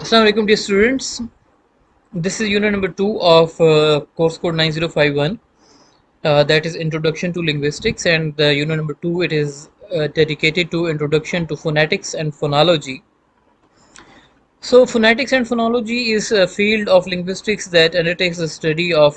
Assalamu alaikum dear students. This is unit number 2 of course code 9051, that is introduction to linguistics, and unit number 2 it is dedicated to introduction to phonetics and phonology. So phonetics and phonology is a field of linguistics that undertakes the study of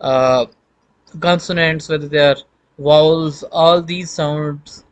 uh, consonants, whether they are vowels, all these sounds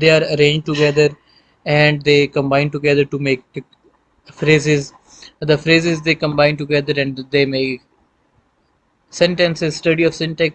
they are arranged together and they combine together to make phrases. The phrases they combine together and they make sentences. Study of syntax,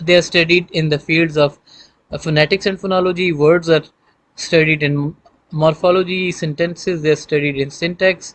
they are studied in the fields of phonetics and phonology. Words are studied in morphology. Sentences they are studied in syntax.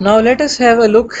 Now let us have a look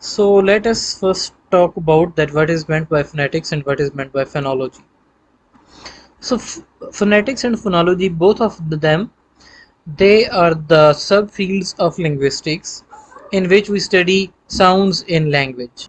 so let us first talk about that what is meant by phonetics and what is meant by phonology. So phonetics and phonology, both of them, they are the subfields of linguistics in which we study sounds in language.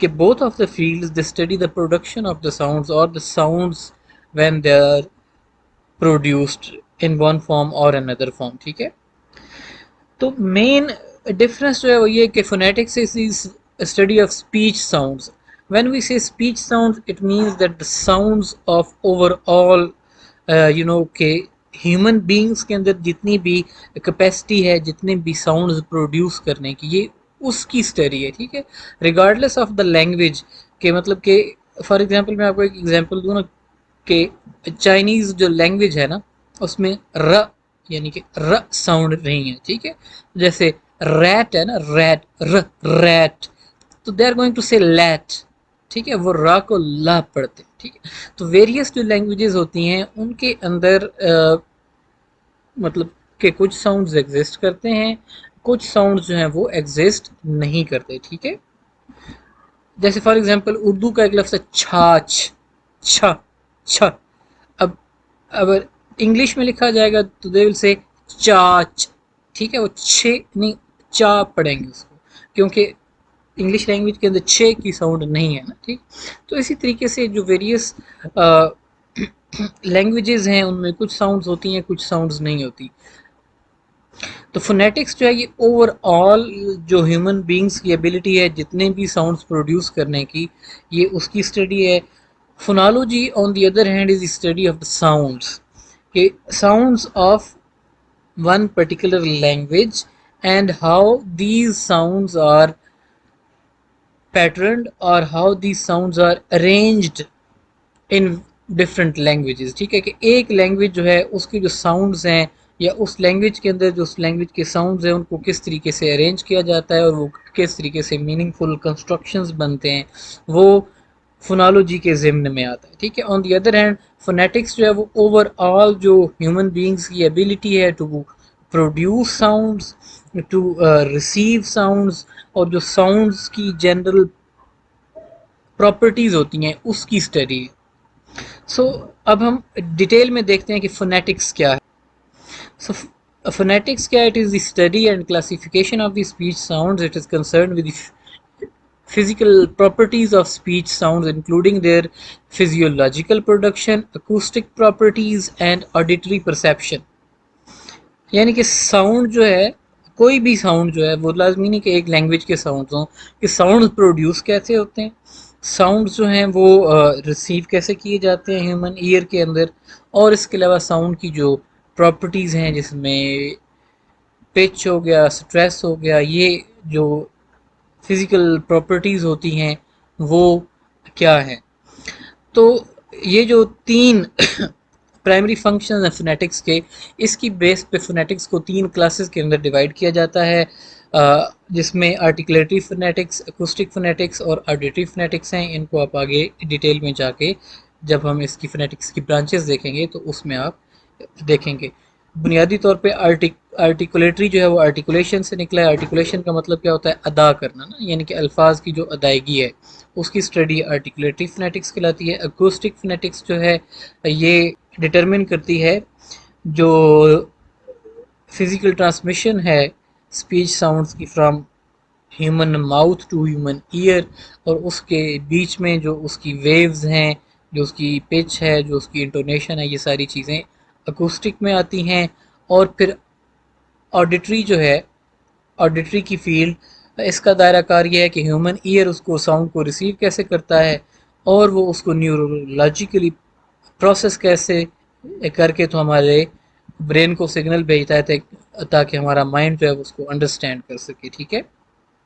کہ both of the fields they study the production of the sounds or the sounds when they are produced in one form or another form. ٹھیک ہے. تو مین difference جو ہے وہ یہ کہ phonetics is study of speech sounds. When we say speech sound it means that the sounds of over all کہ human beings کے اندر جتنی بھی کیپیسٹی ہے، جتنے بھی ساؤنڈز پروڈیوس کرنے کی، یہ اس کی اسٹڈی ہے. ٹھیک ہے. ریگارڈلیس آف دا لینگویج، کہ مطلب کہ فار ایگزامپل میں آپ کو ایک ایگزامپل دوں نا، کہ چائنیز جو لینگویج ہے نا اس میں ر یعنی کہ ر ساؤنڈ نہیں ہے. ٹھیک ہے. جیسے ریٹ ہے نا، ریٹ، ریٹ، تو دے آر گوئنگ ٹو سے لیٹ. ٹھیک ہے. وہ را کو لا پڑھتے. ٹھیک ہے. تو ویریس جو لینگویجز ہوتی ہیں ان کے اندر مطلب کہ کچھ ساؤنڈز ایگزسٹ کرتے ہیں، کچھ ساؤنڈز جو ہیں وہ ایگزسٹ نہیں کرتے. ٹھیک ہے. جیسے فار ایگزامپل اردو کا ایک لفظ ہے چھاچھ، چھا، چھا. اب اگر انگلش میں لکھا جائے گا تو دے ول سے چاچ. ٹھیک ہے. وہ چھ نہیں چا پڑھیں گے اس کو، کیونکہ انگلش لینگویج کے اندر چھ کی ساؤنڈ نہیں ہے نا. ٹھیک. تو اسی طریقے سے جو ویریس لینگویجز ہیں ان میں کچھ ساؤنڈز ہوتی ہیں، کچھ ساؤنڈز نہیں ہوتی. تو فونیٹکس جو ہے یہ اوور آل جو ہیومن بینگس کی ایبلٹی ہے جتنے بھی ساؤنڈز پروڈیوس کرنے کی، یہ اس کی اسٹڈی ہے. Phonology on the other hand is the study of the sounds, کہ sounds of one particular language and how these sounds are patterned اور how these sounds are arranged in different languages. ٹھیک ہے. کہ ایک language جو ہے اس کی جو ساؤنڈز ہیں، یا اس لینگویج کے اندر جو اس لینگویج کے ساؤنڈز ہیں ان کو کس طریقے سے ارینج کیا جاتا ہے اور وہ کس طریقے سے میننگ فل کنسٹرکشنز بنتے ہیں، وہ فونالوجی کے ضمن میں آتا ہے. ٹھیک ہے. On the other hand phonetics جو ہے وہ اوور آل جو ہیومن بینگس کی ایبلٹی ہے to produce sounds, to receive sounds, اور جو ساؤنڈز کی جنرل پراپرٹیز ہوتی ہیں اس کی اسٹڈی. سو اب ہم ڈیٹیل میں دیکھتے ہیں کہ فونیٹکس کیا ہے. سو phonetics kya, it is the study and classification of the speech sounds. It is concerned with the physical properties of speech sounds including their physiological production, acoustic properties and auditory perception. یعنی کہ sound جو ہے، کوئی بھی sound جو ہے وہ لازمی نہیں کہ ایک لینگویج کے ساؤنڈز ہوں، کہ ساؤنڈ پروڈیوس کیسے ہوتے ہیں، ساؤنڈ جو ہیں وہ ریسیو کیسے کیے جاتے ہیں ہیومن ایئر کے اندر، اور اس کے علاوہ ساؤنڈ کی جو پراپرٹیز ہیں جس میں پچ ہو گیا، سٹریس ہو گیا، یہ جو فزیکل پراپرٹیز ہوتی ہیں وہ کیا ہیں. تو یہ جو تین پرائمری فنکشنز ہیں فونیٹکس کے، اس کی بیس پہ فونیٹکس کو تین کلاسز کے اندر ڈیوائڈ کیا جاتا ہے، جس میں آرٹیکولیٹری فونیٹکس، اکوسٹک فونیٹکس اور آڈیٹری فونیٹکس ہیں. ان کو آپ آگے ڈیٹیل میں جا کے جب ہم اس کی فونیٹکس کی برانچز دیکھیں گے تو اس میں آپ دیکھیں گے. بنیادی طور پہ آرٹیکولیٹری جو ہے وہ آرٹیکولیشن سے نکلا ہے. آرٹیکولیشن کا مطلب کیا ہوتا ہے؟ ادا کرنا نا، یعنی کہ الفاظ کی جو ادائیگی ہے اس کی اسٹڈی آرٹیکولیٹری فونیٹکس کہلاتی ہے. اکوسٹک فونیٹکس جو ہے یہ ڈٹرمن کرتی ہے جو فزیکل ٹرانسمیشن ہے اسپیچ ساؤنڈس کی from human mouth to human ear, اور اس کے بیچ میں جو اس کی ویوز ہیں، جو اس کی پچ ہے، جو اس کی انٹونیشن ہے، یہ ساری چیزیں اکوسٹک میں آتی ہیں. اور پھر آڈیٹری جو ہے، آڈیٹری کی فیلڈ، اس کا دائرہ کار یہ ہے کہ ہیومن ایئر اس کو ساؤنڈ کو ریسیو کیسے کرتا ہے اور وہ اس کو نیورولوجیکلی پروسیس کیسے کر کے تو ہمارے برین کو سگنل بھیجتا ہے تاکہ ہمارا مائنڈ جو ہے اس کو انڈرسٹینڈ کر سکے. ٹھیک ہے.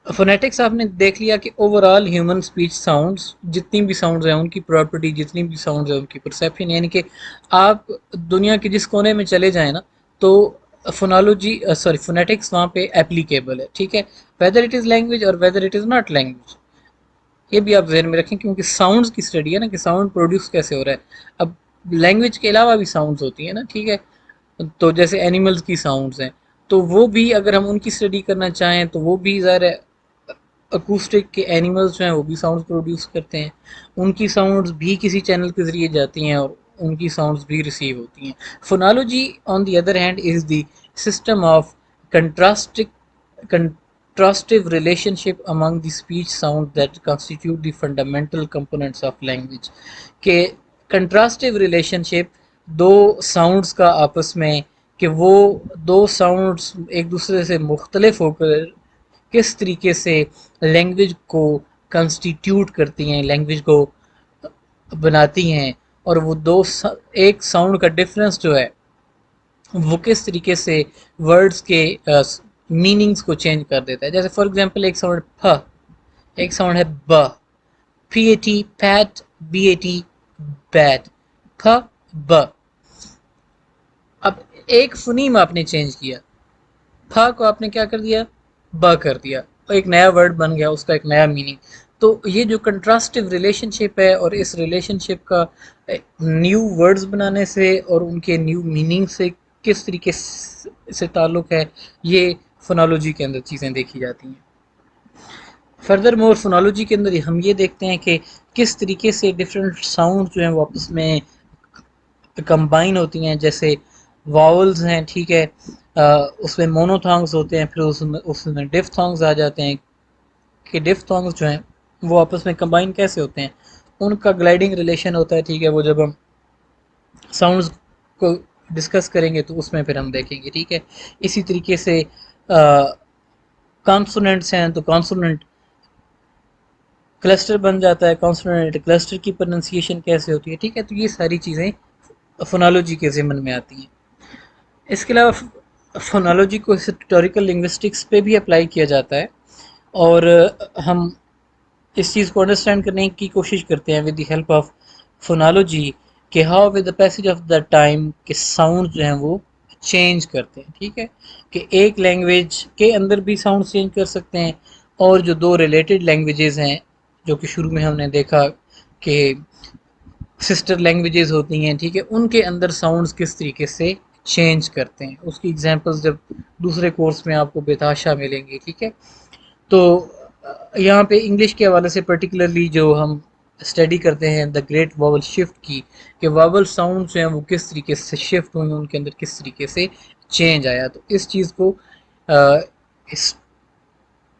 فونیٹکس آپ نے دیکھ لیا کہ over all human speech sounds, جتنی بھی ساؤنڈز ہیں ان کی پراپرٹی، جتنی بھی ساؤنڈز ہیں ان کی پرسیپشن، یعنی کہ آپ دنیا کے جس کونے میں چلے جائیں نا تو فونیٹکس وہاں پہ اپلیکیبل ہے. ٹھیک ہے. ویدر اٹ از لینگویج اور whether it is not language, یہ بھی آپ ذہن میں رکھیں، کیونکہ ساؤنڈز کی اسٹڈی ہے نا کہ ساؤنڈ پروڈیوس کیسے ہو رہا ہے. اب لینگویج کے علاوہ بھی ساؤنڈز ہوتی ہیں نا. ٹھیک ہے. تو جیسے اینیملز کی ساؤنڈز ہیں تو وہ بھی اگر ہم ان کی اسٹڈی کرنا چاہیں تو وہ بھی ظاہر ہے اکوسٹک کے اینیملز جو ہیں وہ بھی ساؤنڈز پروڈیوس کرتے ہیں، ان کی ساؤنڈز بھی کسی چینل کے ذریعے جاتی ہیں اور ان کی ساؤنڈز بھی ریسیو ہوتی ہیں. Phonology on the other hand is the system of contrasting contrastive relationship among the speech sound that constitute the fundamental components of language. کہ contrastive relationship دو sounds کا آپس میں کہ وہ دو sounds ایک دوسرے سے مختلف ہو کر کس طریقے سے لینگویج کو کنسٹیٹیوٹ کرتی ہیں، لینگویج کو بناتی ہیں، اور وہ دو ایک ساؤنڈ کا ڈفرینس جو ہے وہ کس طریقے سے ورڈز کے میننگز کو چینج کر دیتا ہے. جیسے فار ایگزامپل ایک ساؤنڈ پ، ایک ساؤنڈ ہے ب، P A T pat, B A T bat, پ ب. اب ایک فنیم آپ نے چینج کیا، پ کو آپ نے کیا کر دیا، ب کر دیا، اور ایک نیا ورڈ بن گیا، اس کا ایک نیا میننگ. تو یہ جو کنٹراسٹیو ریلیشن شپ ہے، اور اس ریلیشن شپ کا نیو ورڈز بنانے سے اور ان کے نیو میننگ سے کس طریقے سے تعلق ہے، یہ فونالوجی کے اندر چیزیں دیکھی جاتی ہیں. فردر مور فونالوجی کے اندر ہم یہ دیکھتے ہیں کہ کس طریقے سے ڈفرینٹ ساؤنڈ جو ہیں وہ آپس میں کمبائن ہوتی ہیں. جیسے واولز ہیں، ٹھیک ہے، اس میں مونوتھانگز ہوتے ہیں، پھر اس میں ڈف تھانگز آ جاتے ہیں کہ ڈف تھانگز جو ہیں وہ آپس میں کمبائن کیسے ہوتے ہیں، ان کا گلائڈنگ ریلیشن ہوتا ہے. ٹھیک ہے، وہ جب ہم ساؤنڈز کو ڈسکس کریں گے تو اس میں پھر ہم دیکھیں گے. ٹھیک ہے، اسی طریقے سے کانسوننٹس ہیں تو کانسوننٹ کلسٹر بن جاتا ہے، کانسوننٹ کلسٹر کی پروننسیشن کیسے ہوتی ہے. ٹھیک ہے، تو یہ ساری چیزیں فونالوجی کے ضمن میں آتی ہیں. اس کے علاوہ فونالوجی کو ہسٹوریکل لنگوسٹکس پہ بھی اپلائی کیا جاتا ہے، اور ہم اس چیز کو انڈرسٹینڈ کرنے کی کوشش کرتے ہیں with the help of phonology کہ how with the passage of the time کہ ساؤنڈ جو ہیں وہ چینج کرتے ہیں. ٹھیک ہے، کہ ایک لینگویج کے اندر بھی ساؤنڈ چینج کر سکتے ہیں، اور جو دو ریلیٹڈ لینگویجز ہیں جو کہ شروع میں ہم نے دیکھا کہ سسٹر لینگویجز ہوتی ہیں، ٹھیک ہے، ان کے اندر ساؤنڈز کس طریقے سے چینج کرتے ہیں. اس کی ایگزامپلس جب دوسرے کورس میں آپ کو بتحاشا ملیں گی. ٹھیک ہے، تو یہاں پہ انگلش کے حوالے سے پرٹیکولرلی جو ہم اسٹڈی کرتے ہیں دا گریٹ واول شفٹ کی، کہ واول ساؤنڈ جو ہیں وہ کس طریقے سے شفٹ ہوئے، ان کے اندر کس طریقے سے چینج آیا. تو اس چیز کو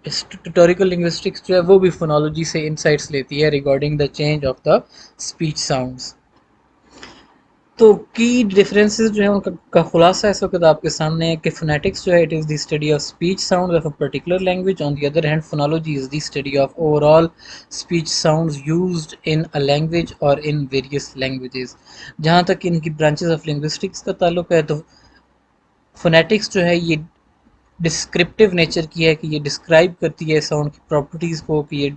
ہسٹوریکل لنگوسٹکس جو ہے وہ بھی فونالوجی سے انسائٹس لیتی ہے regarding the change of the speech sounds. تو کی ڈفرینسز جو ہیں ان کا خلاصہ اس وقت آپ کے سامنے ہے کہ فونیٹکس جو ہے it is the study of speech sound of a particular language. On the other hand phonology is the study of over all speech sounds used in a language اور ان ویریس لینگویجز. جہاں تک ان کی branches of linguistics کا تعلق ہے تو phonetics جو ہے یہ ڈسکرپٹیو نیچر کی ہے، کہ یہ ڈسکرائب کرتی ہے ساؤنڈ کی پراپرٹیز کو، کہ یہ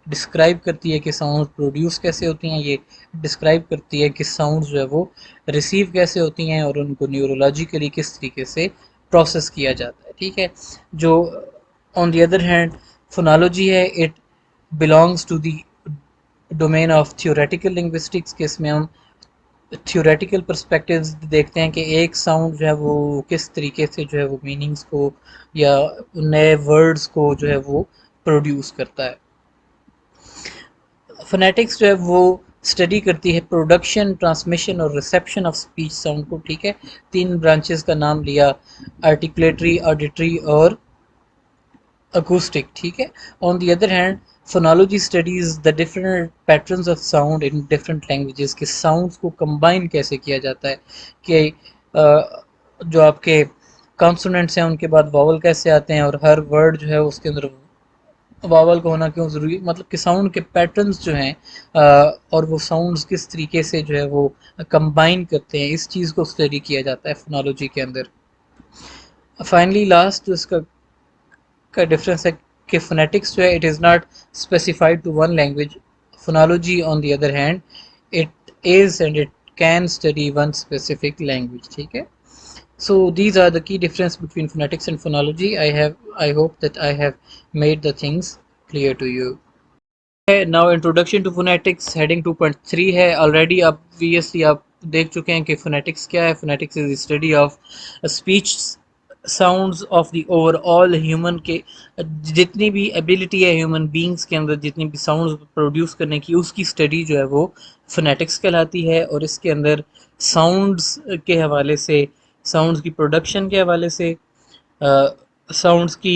ڈسکرائب کرتی ہے کہ ساؤنڈ پروڈیوس کیسے ہوتی ہیں، یہ ڈسکرائب کرتی ہے کہ ساؤنڈ جو ہے وہ ریسیو کیسے ہوتی ہیں اور ان کو نیورولوجیکلی کس طریقے سے پروسیس کیا جاتا ہے. ٹھیک ہے، جو on the other hand phonology ہے it belongs to the domain of theoretical linguistics, کہ اس میں ہم تھیوریٹیکل پرسپیکٹیوز دیکھتے ہیں کہ ایک ساؤنڈ جو ہے وہ کس طریقے سے جو ہے وہ میننگز کو یا نئے ورڈز کو جو ہے وہ پروڈیوس کرتا ہے. فونیٹکس جو ہے وہ اسٹڈی کرتی ہے پروڈکشن، ٹرانسمیشن اور ریسیپشن آف اسپیچ ساؤنڈ کو. ٹھیک ہے، تین برانچز کا نام لیا، آرٹیکولیٹری، آڈیٹری اور اکوسٹک. ٹھیک ہے، on the other hand phonology studies the different patterns of sound in different languages, کے ساؤنڈس کو کمبائن کیسے کیا جاتا ہے، کہ جو آپ کے کانسوننٹس ہیں ان کے بعد واول کیسے آتے ہیں، اور ہر ورڈ جو ہے اس کے اندر واول کا ہونا کیوں ضروری، مطلب کہ ساؤنڈ کے پیٹرنز جو ہیں اور وہ ساؤنڈز کس طریقے سے جو ہے وہ کمبائن کرتے ہیں، اس چیز کو اسٹڈی کیا جاتا ہے فونالوجی کے اندر. فائنلی لاسٹ جو اس کا ڈفرینس ہے کہ فونیٹکس جو ہے it is not specified to one language. Phonology on the other hand it is and it can study one specific language. ٹھیک ہے، so these are the key difference between phonetics and phonology. I hope that I have made the things clear to you. Now introduction to phonetics heading 2.3 ہے. already obviously آپ دیکھ چکے ہیں کہ phonetics کیا ہے. phonetics is the study of speech sounds of the overall human کے جتنی بھی ability ہے human beings کے اندر، جتنی بھی sounds produce کرنے کی، اس کی study جو ہے وہ phonetics کہلاتی ہے. اور اس کے اندر sounds کے حوالے سے، ساؤنڈز کی پروڈکشن کے حوالے سے، ساؤنڈز کی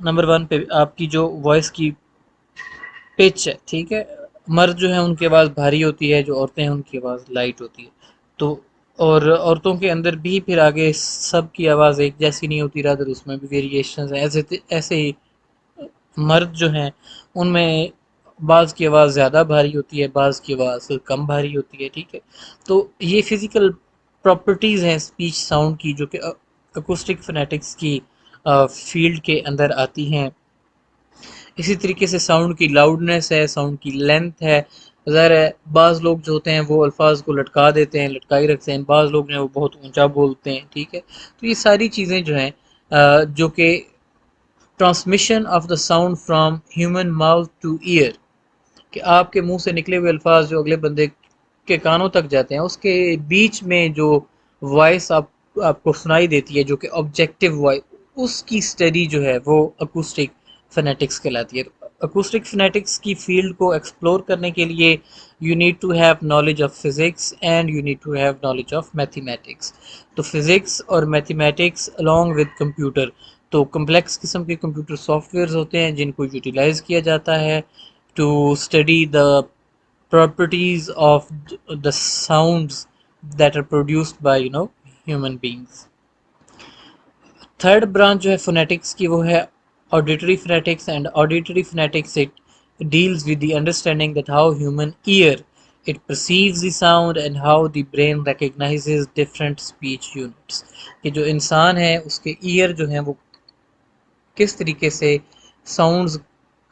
نمبر 1 پہ آپ کی جو وائس کی پچ ہے، ٹھیک ہے، مرد جو ہیں ان کی آواز بھاری ہوتی ہے، جو عورتیں ہیں ان کی آواز لائٹ ہوتی ہے. تو اور عورتوں کے اندر بھی پھر آگے سب کی آواز ایک جیسی نہیں ہوتی، رادر اس میں بھی ویریشنز ہیں. ایسے ہی مرد جو ہیں ان میں بعض کی آواز زیادہ بھاری ہوتی ہے، بعض کی آواز کم بھاری ہوتی ہے، ٹھیک ہے. تو یہ فزیکل پراپرٹیز ہیں اسپیچ ساؤنڈ کی، جو کہ اکوسٹک فنیٹکس کی فیلڈ کے اندر آتی ہیں. اسی طریقے سے ساؤنڈ کی لاؤڈنیس ہے، ساؤنڈ کی لینتھ ہے. ظاہر ہے بعض لوگ جو ہوتے ہیں وہ الفاظ کو لٹکا دیتے ہیں، لٹکائی رکھتے ہیں، بعض لوگ جو ہیں وہ بہت اونچا بولتے ہیں، ٹھیک ہے. تو یہ ساری چیزیں جو ہیں جو کہ transmission of the sound from human mouth to ear, کہ آپ کے منہ سے نکلے ہوئے الفاظ جو اگلے بندے کے کانوں تک جاتے ہیں، اس کے بیچ میں جو وائس آپ کو سنائی دیتی ہے جو کہ آبجیکٹو وائس، اس کی اسٹڈی جو ہے وہ اکوسٹک فنیٹکس کہلاتی ہے. اکوسٹک فنیٹکس کی فیلڈ کو ایکسپلور کرنے کے لیے you need to have knowledge of physics and you need to have knowledge of mathematics. تو فزکس اور میتھمیٹکس along ود کمپیوٹر، تو کمپلیکس قسم کے کمپیوٹر سافٹ ویئرز ہوتے ہیں جن کو یوٹیلائز کیا جاتا ہے to study the properties of the sounds that are produced by human beings. Third branch جو ہے فونیٹکس کی وہ ہے auditory phonetics. And auditory phonetics it deals with the understanding that how human ear it perceives the sound and how the brain recognizes different speech units. کہ جو انسان ہے اس کے ایئر جو ہیں وہ کس طریقے سے ساؤنڈز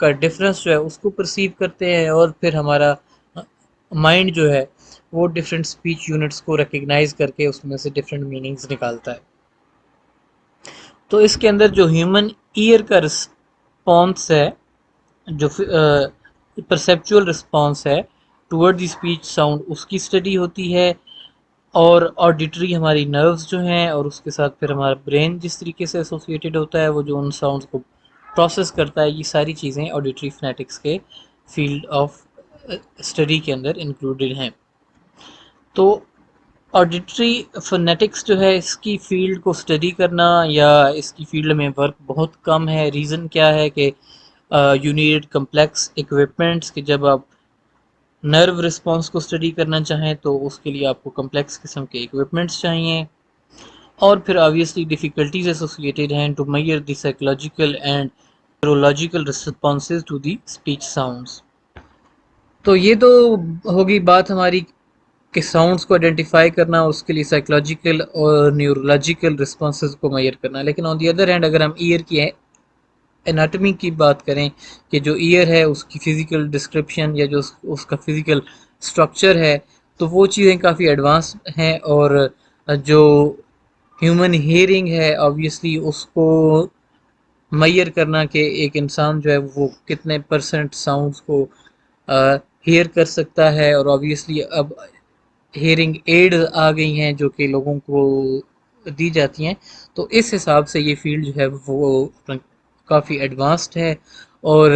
کا ڈفرینس جو ہے اس کو پرسیو کرتے ہیں، اور پھر ہمارا مائنڈ جو ہے وہ ڈفرینٹ اسپیچ یونٹس کو ریکگنائز کر کے اس میں سے ڈفرینٹ میننگز نکالتا ہے. تو اس کے اندر جو ہیومن ایئر کا رسپانس ہے، جو پرسیپچول رسپانس ہے ٹورڈ دی اسپیچ ساؤنڈ، اس کی اسٹڈی ہوتی ہے. اور آڈیٹری ہماری نروز جو ہیں، اور اس کے ساتھ پھر ہمارا برین جس طریقے سے ایسوسیٹیڈ ہوتا ہے وہ جو ان ساؤنڈز کو پروسیس کرتا ہے، یہ ساری چیزیں آڈیٹری فنیٹکس کے فیلڈ آف اسٹڈی کے اندر انکلوڈیڈ ہیں. تو آڈیٹری فنیٹکس جو ہے اس کی فیلڈ کو اسٹڈی کرنا یا اس کی فیلڈ میں ورک بہت کم ہے. ریزن کیا ہے کہ یو نیڈ کمپلیکس اکوپمنٹس، کہ جب آپ نرو رسپانس کو اسٹڈی کرنا چاہیں تو اس کے لیے آپ کو کمپلیکس قسم کے اکوپمنٹس چاہیے. اور پھر آبویسلی ڈیفیکلٹیز ایسوسیٹیڈ ہیں to measure the psychological and neurological responses to the speech sounds. تو یہ تو ہوگی بات ہماری کہ ساؤنڈس کو آئیڈینٹیفائی کرنا، اس کے لیے سائیکولوجیکل اور نیورولوجیکل رسپانسز کو میئر کرنا. لیکن آن دی ادر ہینڈ اگر ہم ایئر کی اناٹمی کی بات کریں کہ جو ایئر ہے اس کی فزیکل ڈسکرپشن یا جو اس کا فزیکل اسٹرکچر ہے، تو وہ چیزیں کافی ایڈوانس ہیں. اور جو ہیومن ہیئرنگ ہے آبویسلی اس کو میئر کرنا کہ ایک انسان جو ہے وہ کتنے پرسنٹ ساؤنڈس کو ہیئر کر سکتا ہے، اور آبویسلی اب ہیئرنگ ایڈ آ گئی ہیں جو کہ لوگوں کو دی جاتی ہیں. تو اس حساب سے یہ فیلڈ جو ہے وہ کافی ایڈوانسڈ ہے، اور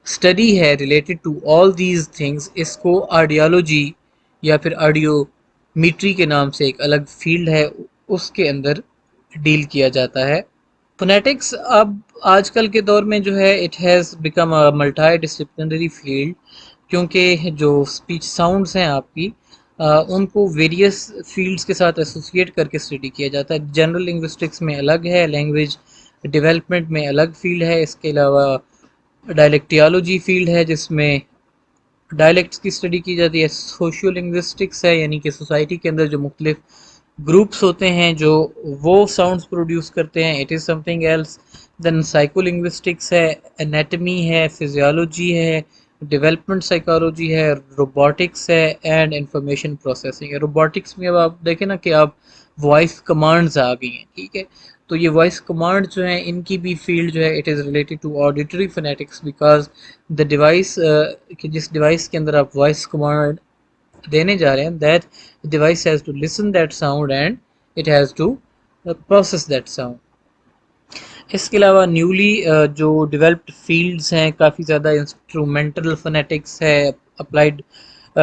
اسٹڈی ہے related to all these things. اس کو آڈیالوجی یا پھر آڈیو میٹری کے نام سے ایک الگ فیلڈ ہے، اس کے اندر ڈیل کیا جاتا ہے. فونیٹکس اب آج کل کے دور میں جو ہے it has become a multi disciplinary field, کیونکہ جو اسپیچ ساؤنڈس ہیں آپ کی ان کو ویریس فیلڈس کے ساتھ ایسوسیٹ کر کے اسٹڈی کیا جاتا ہے. جنرل لنگوسٹکس میں الگ ہے، لینگویج ڈیولپمنٹ میں الگ فیلڈ ہے، اس کے علاوہ ڈائلیکٹیالوجی فیلڈ ہے جس میں ڈائلیکٹس کی اسٹڈی کی جاتی ہے. سوشیو لنگوسٹکس ہے، یعنی کہ سوسائٹی کے اندر جو مختلف گروپس ہوتے ہیں جو وہ ساؤنڈس پروڈیوس کرتے ہیں، it is something else. Then psycholinguistics ہے، انیٹمی ہے، فزیالوجی ہے، ڈیولپمنٹ سائیکالوجی ہے، روبوٹکس ہے، اینڈ انفارمیشن پروسیسنگ ہے. روبوٹکس میں اب آپ دیکھیں نا کہ آپ وائس کمانڈز آ گئی ہیں، ٹھیک ہے. تو یہ وائس کمانڈ جو ہیں ان کی بھی فیلڈ جو ہے it is related to auditory phonetics, because the device کہ جس ڈیوائس کے اندر آپ وائس کمانڈ دینے جا رہے ہیں that device has to listen that sound and it has to process that sound. اس کے علاوہ نیولی جو ڈیولپڈ فیلڈز ہیں کافی زیادہ، انسٹرومنٹل فنیٹکس ہے، applied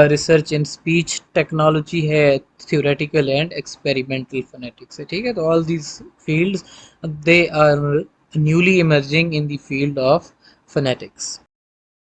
research in speech technology ہے، تھیوریٹیکل اینڈ ایکسپیریمنٹل فنیٹکس ہے، ٹھیک ہے. تو all these fields they are newly emerging in the field of phonetics.